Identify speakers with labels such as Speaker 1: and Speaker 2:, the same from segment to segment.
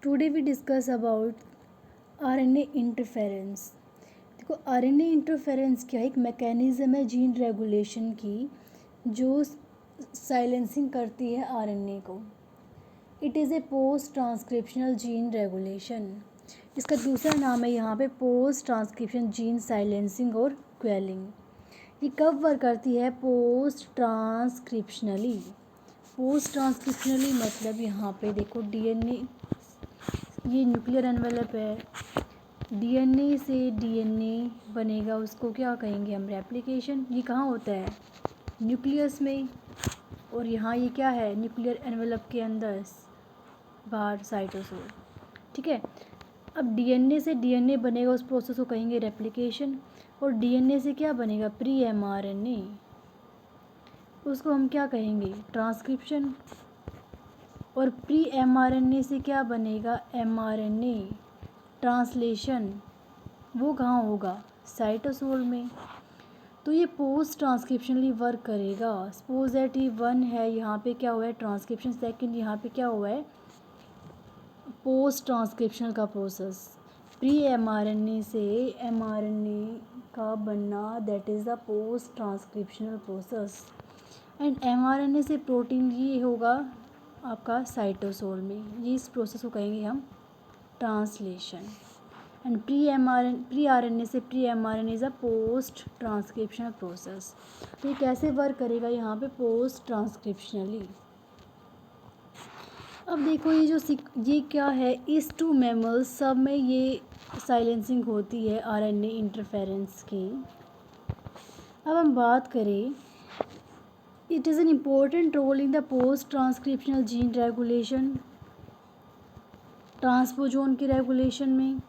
Speaker 1: Today we discuss about RNA interference. देखो RNA interference क्या है, एक मैकेनिज़्म है जीन रेगुलेशन की जो साइलेंसिंग करती है आरएनए को। It is A post transcriptional gene regulation. इसका दूसरा नाम है यहाँ पे पोस्ट ट्रांसक्रिप्शन जीन साइलेंसिंग और क्वेलिंग। ये कब वर्क करती है? Post transcriptionally. पोस्ट ट्रांसक्रिप्शनली मतलब यहाँ पे देखो डीएनए, ये न्यूक्लियर एनवेलप है, डीएनए से डीएनए बनेगा, उसको क्या कहेंगे हम? रेप्लिकेशन। ये कहाँ होता है? न्यूक्लियस में। और यहाँ ये क्या है? न्यूक्लियर एनवेलप के अंदर बाहर साइटोसोल। ठीक है। अब डीएनए से डीएनए बनेगा, उस प्रोसेस को कहेंगे रेप्लिकेशन। और डीएनए से क्या बनेगा? प्री एमआरएनए, उसको हम क्या कहेंगे? ट्रांसक्रिप्शन। और प्री एमआरएनए से क्या बनेगा? MRNA, translation. वो कहाँ होगा? साइटोसोल में। तो ये पोस्ट ट्रांसक्रिप्शनली वर्क करेगा। सपोज दैट ये 1 है, यहाँ पे क्या हुआ है? ट्रांसक्रिप्शन। सेकंड यहाँ पे क्या हुआ है? पोस्ट ट्रांसक्रिप्शनल का प्रोसेस। प्री एमआरएनए से एमआरएनए का बनना, that is the post transcriptional process. And mRNA से प्रोटीन, ये होगा आपका साइटोसोल में। ये इस प्रोसेस को कहेंगे हम ट्रांसलेशन। एंड प्री आरएनए से pre mRNA is a post transcriptional process. तो ये कैसे वर्क करेगा यहाँ पे? Post transcriptionally. अब देखो ये क्या है? इस 2 मैमल्स सब में ये साइलेंसिंग होती है आरएनए इंटरफेरेंस की। अब हम बात करें, it is an important role in the post transcriptional gene regulation, transposon के रेगुलेशन में,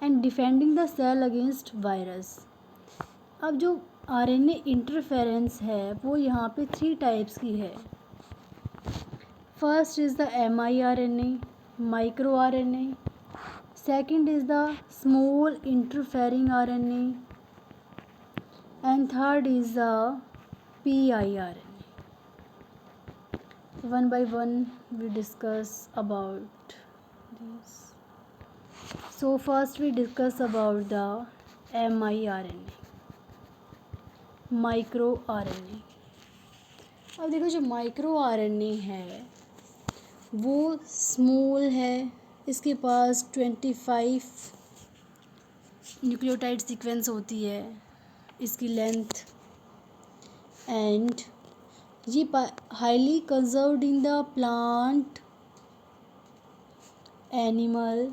Speaker 1: and defending the cell against virus. अब जो आरएनए इंटरफेरेंस है वो यहाँ पे 3 टाइप्स की है। First is the mRNA, micro RNA. Second is the small interfering RNA and third is the piRNA. One by one we discuss about this. So first we discuss about the miRNA, micro RNA. अब देखो जो micro RNA है वो small है, इसके पास 25 nucleotide sequence होती है, इसकी लेंथ। एंड ये highly conserved in the plant, animal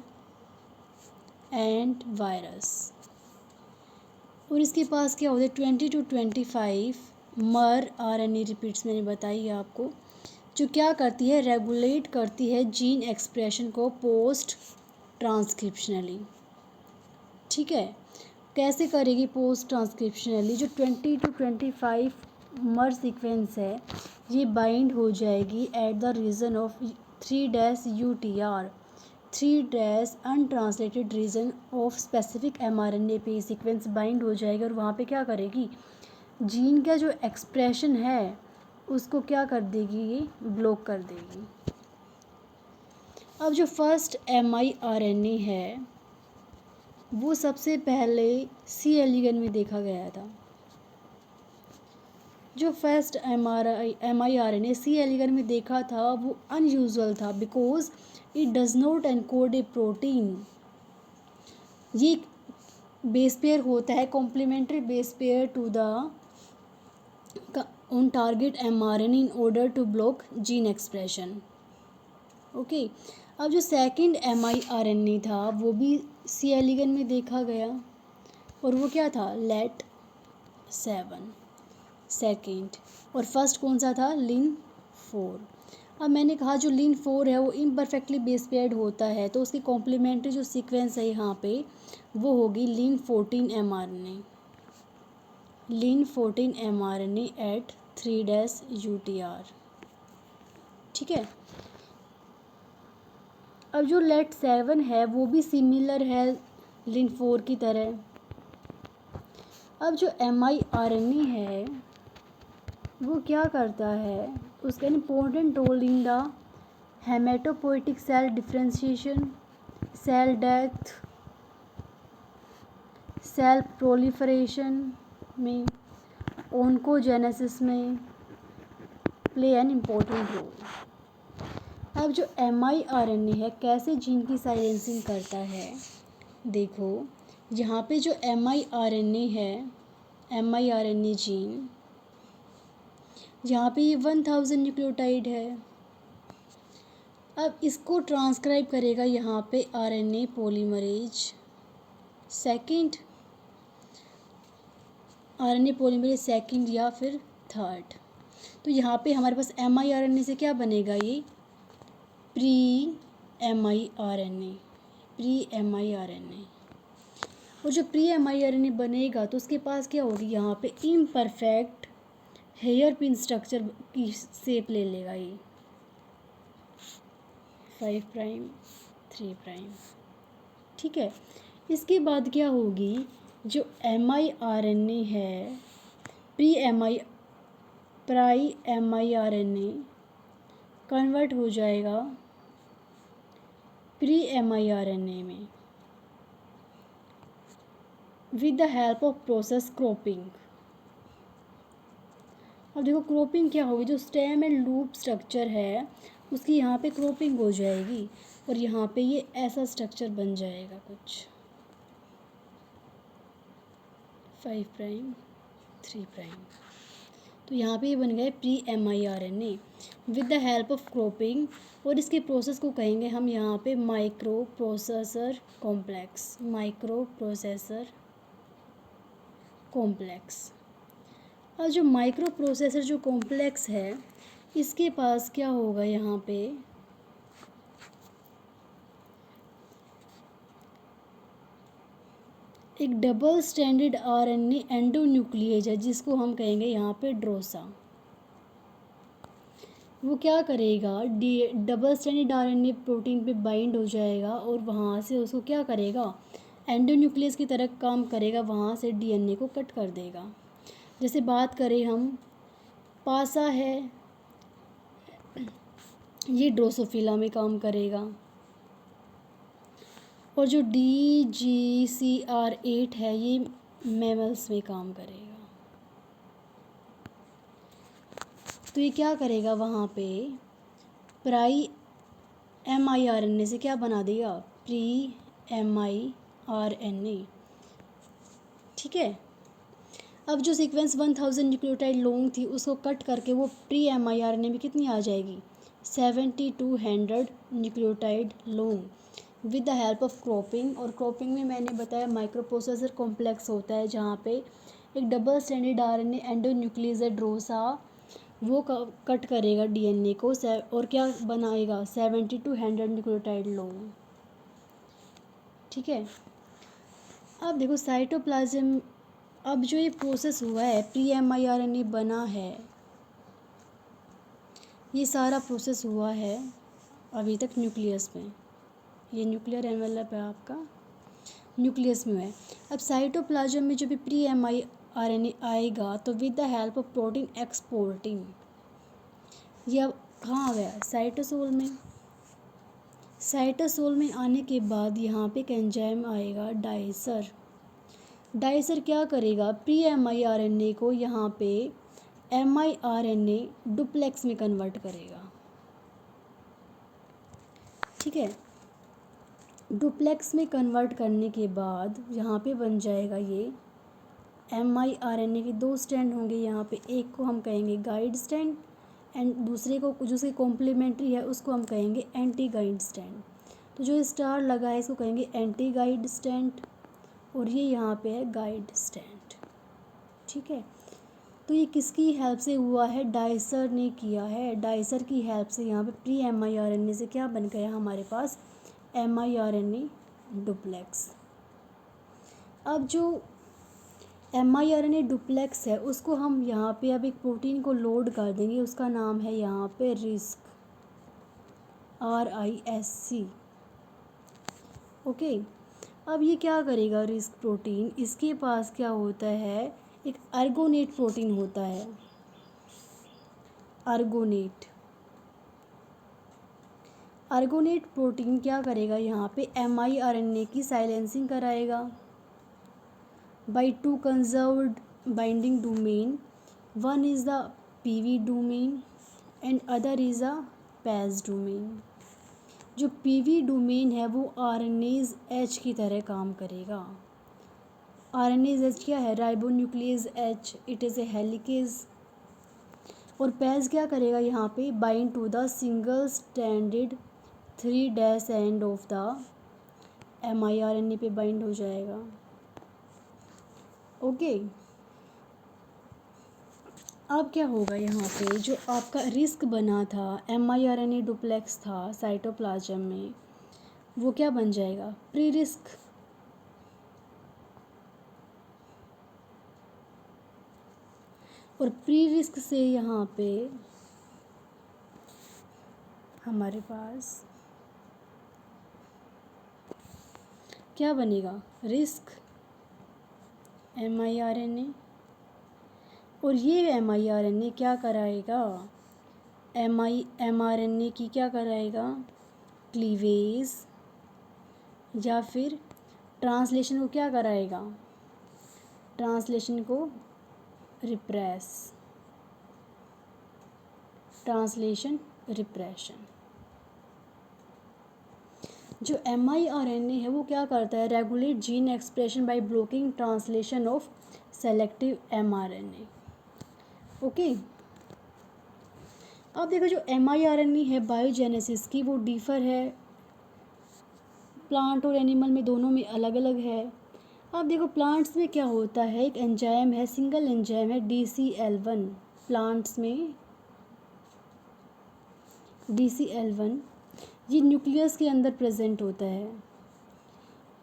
Speaker 1: and virus. और इसके पास क्या होता है? 20 to 25 मर आरएनए रिपीट्स मैंने बताई आपको, जो क्या करती है? रेगुलेट करती है जीन एक्सप्रेशन को पोस्ट ट्रांसक्रिप्शनली। ठीक है। कैसे करेगी पोस्ट ट्रांसक्रिप्शनली? जो 20 to 25 मर सीक्वेंस है ये बाइंड हो जाएगी at the region of 3-UTR, 3- untranslated region of specific mRNA पे सीक्वेंस बाइंड हो जाएगा और वहाँ पे क्या करेगी? जीन का जो एक्सप्रेशन है उसको क्या कर देगी? ये ब्लॉक कर देगी। अब जो फर्स्ट miRNA है वो सबसे पहले सी एलिगन में देखा गया था। जो फर्स्ट miRNA सी एलिगन में देखा था वो अनयूजुअल था because it does not encode a protein. ये बेस पेयर होता है, complementary base pair to the on target mRNA in order to block gene expression. Okay. अब जो सेकंड miRNA था वो भी सी एलिगन में देखा गया और वो क्या था? Late 7 second. और फर्स्ट कौन सा था? लिन 4। अब मैंने कहा जो लिन 4 है वो इम्परफेक्टली बेस पेयर्ड होता है तो उसकी कॉम्प्लीमेंट्री जो सीक्वेंस है यहाँ पे वो होगी लिन 14 mRNA, लिन 14 mRNA एट 3-UTR। ठीक है। अब जो लेट 7 है वो भी सिमिलर है लिन 4 की तरह। अब जो miRNA है वो क्या करता है? उसका important role in the hematopoietic cell differentiation, cell death, cell proliferation में, ओंकोजेनेसिस में प्ले एन इम्पोर्टेंट रोल। अब जो mRNA है कैसे जीन की साइलेंसिंग करता है, देखो यहाँ पे जो mRNA है, mRNA जीन, यहाँ पे ये 1000 न्यूक्लियोटाइड है। अब इसको ट्रांसक्राइब करेगा यहाँ पे RNA polymerase second, RNA polymerase second या फिर थर्ड। तो यहाँ पे हमारे पास mRNA से क्या बनेगा, ये प्री mRNA। और जो प्री mRNA बनेगा तो उसके पास क्या होगी, यहाँ पे इम्परफेक्ट हेयर पिन स्ट्रक्चर की शेप ले लेगा ये 5 प्राइम 3 प्राइम। ठीक है, इसके बाद क्या होगी, जो mRNA है प्राई mRNA कन्वर्ट हो जाएगा प्री mRNA में with the help of process cropping. अब देखो क्रॉपिंग क्या होगी, जो स्टेम एंड लूप स्ट्रक्चर है उसकी यहाँ पे क्रॉपिंग हो जाएगी और यहाँ पे ये ऐसा स्ट्रक्चर बन जाएगा कुछ 5 प्राइम 3 प्राइम। तो यहाँ पे ये बन गया pre mRNA with the help of cropping, और इसके प्रोसेस को कहेंगे हम यहाँ पे माइक्रो प्रोसेसर कॉम्प्लेक्स। और जो माइक्रो प्रोसेसर जो कॉम्प्लेक्स है इसके पास क्या होगा, यहाँ पे एक डबल स्टैंडर्ड RNA एंडोन्यूक्लिएज है जिसको हम कहेंगे यहाँ पे ड्रोसा। वो क्या करेगा, डबल स्टैंडर्ड RNA प्रोटीन पे बाइंड हो जाएगा और वहाँ से उसको क्या करेगा, एंडोन्यूक्लियस की तरह काम करेगा, वहाँ से DNA को कट कर देगा। जैसे बात करें हम पासा है, ये ड्रोसोफिला में काम करेगा, और जो DGCR8 है ये मैमल्स में काम करेगा। तो ये क्या करेगा, वहाँ पे प्राई mRNA से क्या बना देगा, प्री mRNA। ठीक है, अब जो सीक्वेंस 1000 न्यूक्लियोटाइड लॉन्ग थी उसको कट करके वो प्री mRNA में कितनी आ जाएगी, 7200 nucleotide long with the help of cropping. और क्रॉपिंग में मैंने बताया माइक्रोप्रोसेसर कॉम्प्लेक्स होता है जहाँ पे एक डबल स्टैंडर्ड RNA एंडोन्यूक्लियस ड्रोसा वो कट करेगा DNA को और क्या बनाएगा 7200 न्यूक्लियोटाइड लॉन्ग। ठीक है, अब देखो साइटोप्लाज्म, अब जो ये प्रोसेस हुआ है प्री mRNA बना है, ये सारा प्रोसेस हुआ है अभी तक न्यूक्लियस में, ये न्यूक्लियर एनवेलप है आपका, न्यूक्लियस में है। अब साइटोप्लाज्म में जो भी प्री mRNA आएगा तो with the help of protein exporting, ये अब कहाँ आ गया, साइटोसोल में आने के बाद यहाँ पे एक एंजाइम आएगा डाइसर क्या करेगा, प्री mRNA को यहाँ पे mRNA डुप्लेक्स में कन्वर्ट करेगा। ठीक है, डुप्लेक्स में कन्वर्ट करने के बाद यहाँ पे बन जाएगा ये mRNA के 2 स्टैंड होंगे, यहाँ पे एक को हम कहेंगे गाइड स्टैंड एंड दूसरे को जो उसके कॉम्प्लीमेंट्री है उसको हम कहेंगे एंटी गाइड स्टैंड। तो जो स्टार लगा है इसको कहेंगे एंटी गाइड स्टैंड और ये यहाँ पे है गाइड स्टैंड। ठीक है, तो ये किसकी हेल्प से हुआ है, डाइसर ने किया है, डाइसर की हेल्प से यहाँ पे प्री mRNA से क्या बन गया हमारे पास mRNA डुप्लेक्स। अब जो mRNA डुप्लेक्स है उसको हम यहाँ पे अब एक प्रोटीन को लोड कर देंगे, उसका नाम है यहाँ पे RISC। ओके, अब ये क्या करेगा RISC प्रोटीन, इसके पास क्या होता है, एक अर्गोनेट प्रोटीन होता है, अर्गोनेट। अर्गोनेट प्रोटीन क्या करेगा यहाँ पे, mRNA की साइलेंसिंग कराएगा by two conserved binding domain, one is the PV domain and other is a PAS domain. जो PV डोमेन है वो RNase H की तरह काम करेगा। RNase H क्या है, ribonuclease H, it is a helicase. और PAS क्या करेगा यहाँ पे, bind to the single standard 3' end of the mRNA पे बाइंड हो जाएगा। ओके, अब क्या होगा यहाँ पे, जो आपका रिस्क बना था, mRNA डुप्लेक्स था साइटोप्लाज्म में, वो क्या बन जाएगा, प्री रिस्क। और प्री रिस्क से यहाँ पे हमारे पास क्या बनेगा, रिस्क mRNA। और ये mRNA क्या कराएगा, mRNA की क्या कराएगा, क्लीवेज या फिर ट्रांसलेशन को क्या कराएगा, ट्रांसलेशन को रिप्रेस, ट्रांसलेशन रिप्रेशन। जो mRNA है वो क्या करता है, regulate gene expression by blocking translation of selective mRNA। Okay, अब देखो जो mRNA है बायोजेनेसिस की, वो डिफर है प्लांट और एनिमल में, दोनों में अलग अलग है। अब देखो प्लांट्स में क्या होता है, एक एंजाइम है, सिंगल एंजाइम है DCL1, प्लांट्स में DCL1, ये न्यूक्लियस के अंदर प्रेजेंट होता है।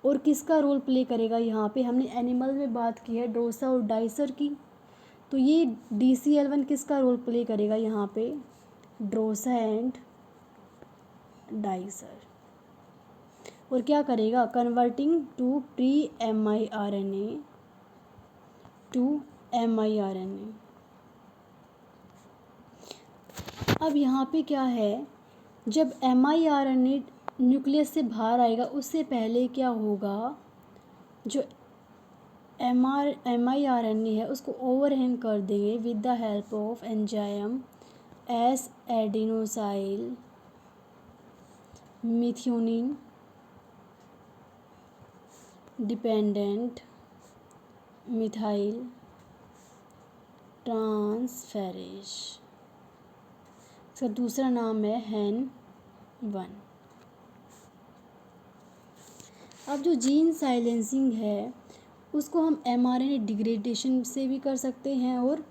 Speaker 1: और किसका रोल प्ले करेगा यहाँ पे, हमने एनिमल में बात की है डोसा और डाइसर की, तो ये DCL1 किसका रोल प्ले करेगा यहाँ पे, ड्रोसा एंड डाइसर। और क्या करेगा, converting to pre mRNA to mRNA। अब यहाँ पे क्या है, जब mRNA न्यूक्लियस से बाहर आएगा उससे पहले क्या होगा, जो mRNA है उसको ओवरहैंग कर देंगे with the help of enzyme ACE adenosyl methionine dependent methyl transferase. इसका दूसरा नाम है HEN1। अब जो जीन साइलेंसिंग है उसको हम mRNA डिग्रेडेशन से भी कर सकते हैं और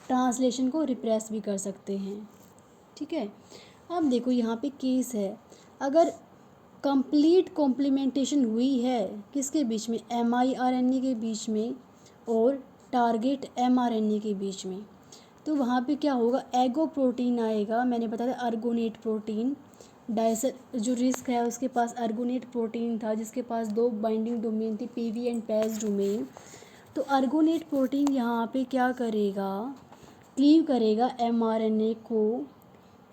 Speaker 1: ट्रांसलेशन को रिप्रेस भी कर सकते हैं। ठीक है, अब देखो यहाँ पे केस है, अगर कंप्लीट कॉम्प्लीमेंटेशन हुई है किसके बीच में, mRNA के बीच में और टारगेट mRNA के बीच में, तो वहाँ पे क्या होगा, एगो प्रोटीन आएगा, मैंने बताया था अर्गोनेट प्रोटीन। डाइसर जो रिस्क है उसके पास अर्गोनेट प्रोटीन था जिसके पास 2 बाइंडिंग डोमेन थी, PV एंड PAS डोमेन। तो अर्गोनेट प्रोटीन यहाँ पे क्या करेगा, क्लीव करेगा mRNA को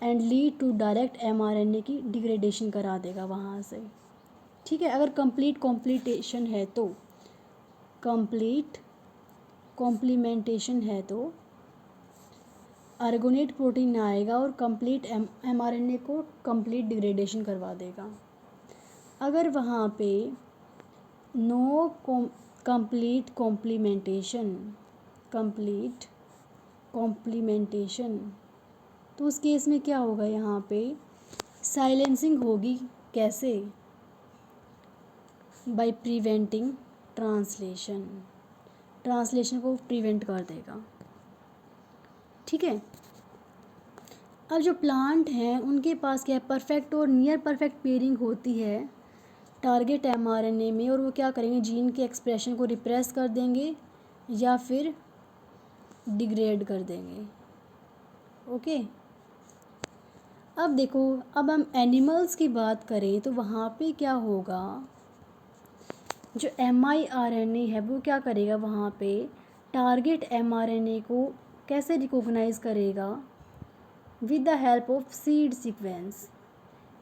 Speaker 1: and lead to direct mRNA की डिग्रेडेशन करा देगा वहाँ से। ठीक है, अगर कंप्लीट कॉम्प्लीटेशन है तो, कंप्लीट कॉम्प्लीमेंटेशन है तो अर्गोनेट प्रोटीन आएगा और कंप्लीट mRNA को कंप्लीट डिग्रेडेशन करवा देगा। अगर वहाँ पे नो कंप्लीट कॉम्प्लीमेंटेशन तो उस केस में क्या होगा, यहाँ पे साइलेंसिंग होगी, कैसे, बाय प्रिवेंटिंग ट्रांसलेशन को प्रिवेंट कर देगा। ठीक है, अब जो प्लांट हैं उनके पास क्या है, परफेक्ट और नियर परफेक्ट पेयरिंग होती है टारगेट mRNA में, और वो क्या करेंगे, जीन के एक्सप्रेशन को रिप्रेस कर देंगे या फिर डिग्रेड कर देंगे। ओके, अब देखो, अब हम एनिमल्स की बात करें तो वहाँ पे क्या होगा, जो mRNA है वो क्या करेगा, वहाँ पे टारगेट mRNA को कैसे रिकॉग्नाइज करेगा, with the help of seed sequence.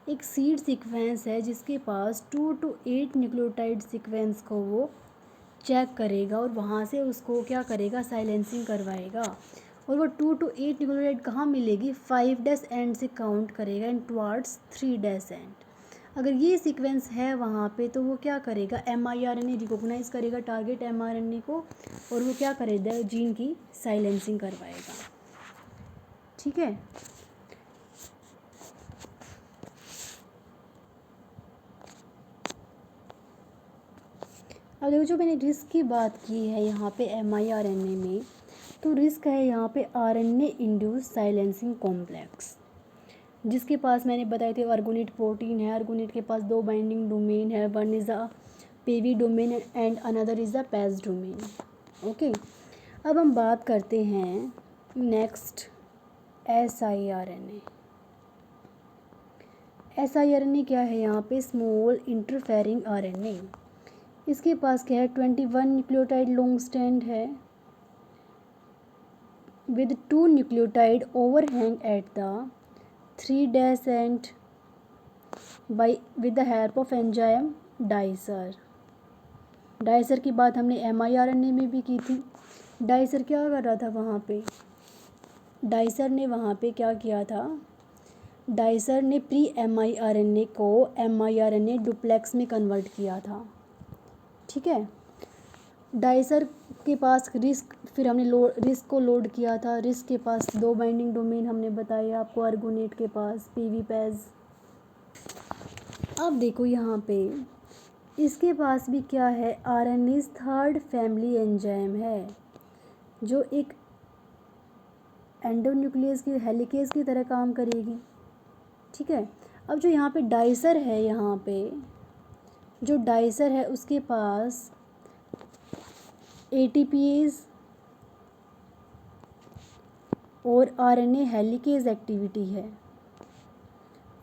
Speaker 1: एक सीड सीक्वेंस है जिसके पास 2 to 8 न्यूक्लियोटाइड सीक्वेंस को वो चेक करेगा और वहाँ से उसको क्या करेगा, साइलेंसिंग करवाएगा। और वो 2 to 8 न्यूक्लियोटाइड कहाँ मिलेगी, 5' एंड से काउंट करेगा एंड टुवार्ड्स 3' एंड। अगर ये सीक्वेंस है वहाँ पे तो वो क्या करेगा, mRNA रिकॉग्नाइज करेगा टारगेट mRNA को और वो क्या करेगा, जीन की साइलेंसिंग करवाएगा। ठीक है। अब देखो जो मैंने रिस्क की बात की है यहाँ पे mRNA में, तो रिस्क है यहाँ पे RNA इंड्यूस साइलेंसिंग कॉम्प्लेक्स, जिसके पास मैंने बताए थे अर्गोनेट प्रोटीन है। अर्गोनेट के पास 2 बाइंडिंग डोमेन है, वन इज़ अ पेवी domain and another is a PAZ domain. Okay, अब हम बात करते हैं नेक्स्ट siRNA। siRNA क्या है यहाँ पे, स्मॉल इंटरफेरिंग RNA। इसके पास क्या है, 21 न्यूक्लियोटाइड लॉन्ग स्टैंड है with 2 nucleotide overhang at the 3' and by with the help of enzyme dicer. Dicer की बात हमने mRNA में भी की थी। डाइसर क्या कर रहा था वहाँ पे, डाइसर ने वहाँ पे क्या किया था, डाइसर ने प्री mRNA को mRNA डुप्लेक्स में कन्वर्ट किया था। ठीक है। डाइसर के पास रिस्क, फिर हमने रिस्क को लोड किया था। रिस्क के पास 2 बाइंडिंग डोमेन हमने बताया आपको, अर्गोनेट के पास पीवी पैज। अब देखो यहाँ पे इसके पास भी क्या है, RNA's थर्ड फैमिली एंजाइम है जो एक एंडोन्यूक्लियस की हेलिकेज की तरह काम करेगी। ठीक है। अब जो यहाँ पे डाइसर है, यहाँ पे जो डाइसर है उसके पास ATPase और RNA हेलिकेज एक्टिविटी है,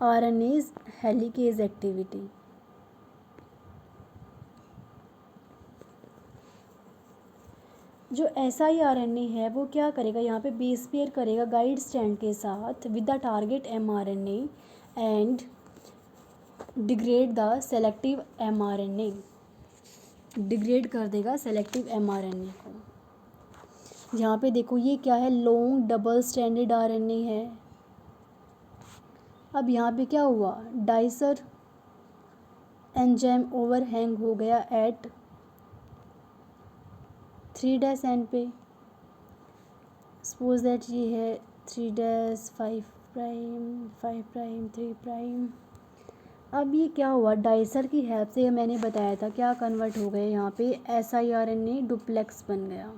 Speaker 1: RNA's हेलिकेज एक्टिविटी। जो siRNA है वो क्या करेगा, यहाँ पे बेस पेयर करेगा गाइड स्ट्रैंड के साथ with the target mRNA and degrade the selective mRNA, degrade कर देगा सेलेक्टिव mRNA को। यहाँ पे देखो ये क्या है, लॉन्ग डबल स्ट्रैंडेड RNA है। अब यहाँ पे क्या हुआ, डाइसर एंजाइम ओवरहैंग हो गया एट 3' एंड पे। सपोज दैट ये है 3', 5', 5', 3'। अब ये क्या हुआ, डाइसर की हेल्प से मैंने बताया था क्या कन्वर्ट हो गए, यहाँ पे siRNA डुप्लेक्स बन गया,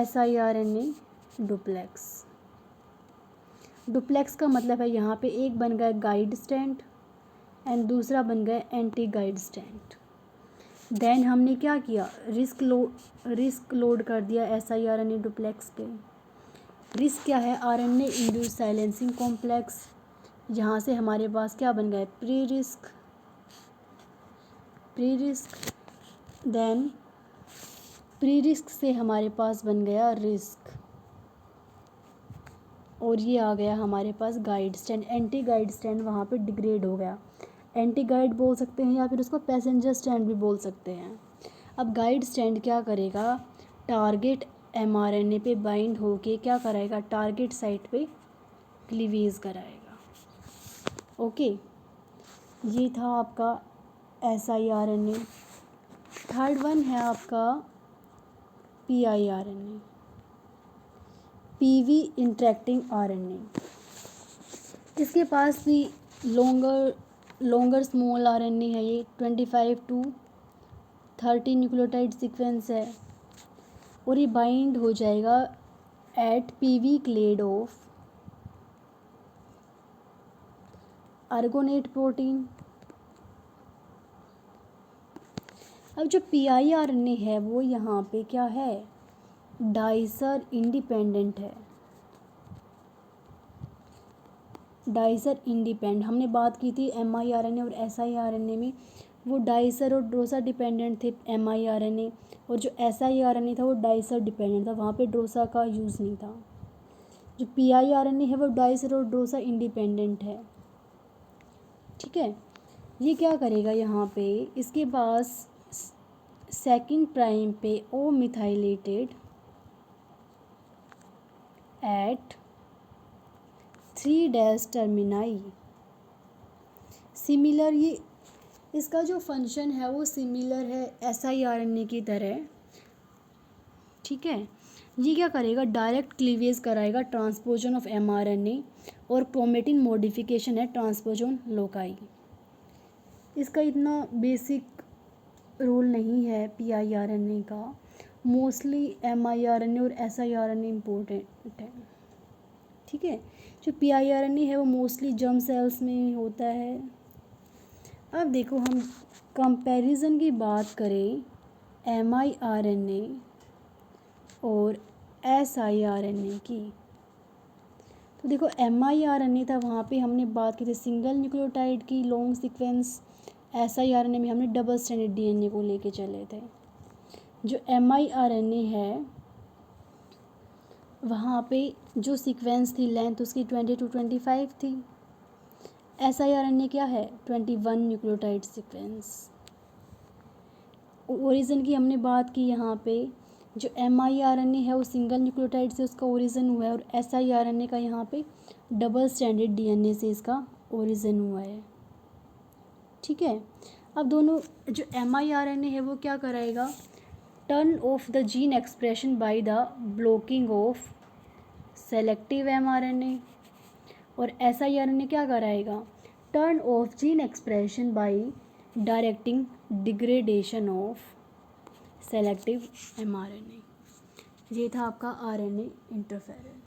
Speaker 1: siRNA डुप्लेक्स। डुप्लेक्स का मतलब है यहाँ पे एक बन गया गाइड स्ट्रैंड एंड दूसरा बन गया एंटी गाइड स्ट्रैंड। देन हमने क्या किया, रिस्क लोड कर दिया siRNA डुप्लेक्स पे। रिस्क क्या है, RNA इंड्यूस साइलेंसिंग कॉम्प्लेक्स, यहाँ से हमारे पास क्या बन गया, pre RISC. Then pre RISC से हमारे पास बन गया रिस्क और ये आ गया हमारे पास guide strand. Anti guide strand वहाँ पे डिग्रेड हो गया, एंटी गाइड बोल सकते हैं या फिर उसको पैसेंजर स्ट्रैंड भी बोल सकते हैं। अब गाइड स्ट्रैंड क्या करेगा, टारगेट mRNA पे बाइंड होके क्या कराएगा, टारगेट साइट पे क्लीवेज कराएगा। ओके, ये था आपका siRNA। थर्ड वन है आपका piRNA, PV इंटरेक्टिंग RNA। इसके पास भी लॉन्गर स्मॉल RNA है, ये 25 to 30 न्यूक्लियोटाइड सीक्वेंस है और ये बाइंड हो जाएगा at PV clade of Argonaute protein. अब जो piRNA है वो यहाँ पे क्या है, डाइसर इंडिपेंडेंट है, डाइसर इंडिपेंडेंट। हमने बात की थी mRNA और siRNA में, वो डाइसर और ड्रोसा डिपेंडेंट थे mRNA, और जो siRNA था वो डाइसर डिपेंडेंट था, वहाँ पे ड्रोसा का यूज़ नहीं था। जो piRNA है वो डाइसर और ड्रोसा इंडिपेंडेंट है। ठीक है। ये क्या करेगा यहाँ पे, इसके पास सेकंड प्राइम पे ओ मिथाइलेटेड एट 3' टर्मिनाई। सिमिलर, ये इसका जो फंक्शन है वो सिमिलर है siRNA की तरह। ठीक है। ये क्या करेगा, डायरेक्ट क्लीवेज कराएगा ट्रांसपोजन ऑफ mRNA, और क्रोमेटिन मॉडिफिकेशन है ट्रांसपोजन लोकाई। इसका इतना बेसिक रोल नहीं है pIRNA का, मोस्टली miRNA और siRNA इम्पोर्टेंट है। ठीक है। जो pIRNA है वो मोस्टली जर्म सेल्स में होता है। अब देखो, हम कंपैरिजन की बात करें miRNA और siRNA की, तो देखो miRNA था, वहाँ पे हमने बात की थी सिंगल न्यूक्लियोटाइड की लॉन्ग सीक्वेंस, siRNA में हमने डबल स्ट्रैंडेड DNA को लेके चले थे। जो miRNA है वहाँ पे जो सीक्वेंस थी लेंथ उसकी 20 to 25 थी। siRNA क्या है, 21 न्यूक्लियोटाइड सीक्वेंस। ओरिजिन की हमने बात की, यहाँ पे जो miRNA है वो सिंगल न्यूक्लियोटाइड से उसका ओरिजिन हुआ है, और siRNA का यहाँ पे डबल स्ट्रैंडेड DNA से इसका ओरिजिन हुआ है। ठीक है। अब दोनों जो miRNA है वो क्या कराएगा, turn off the gene expression by the blocking of selective mRNA, और siRNA क्या कराएगा, turn off gene expression by directing degradation of selective mRNA। ये था आपका RNA इंटरफेरेंस।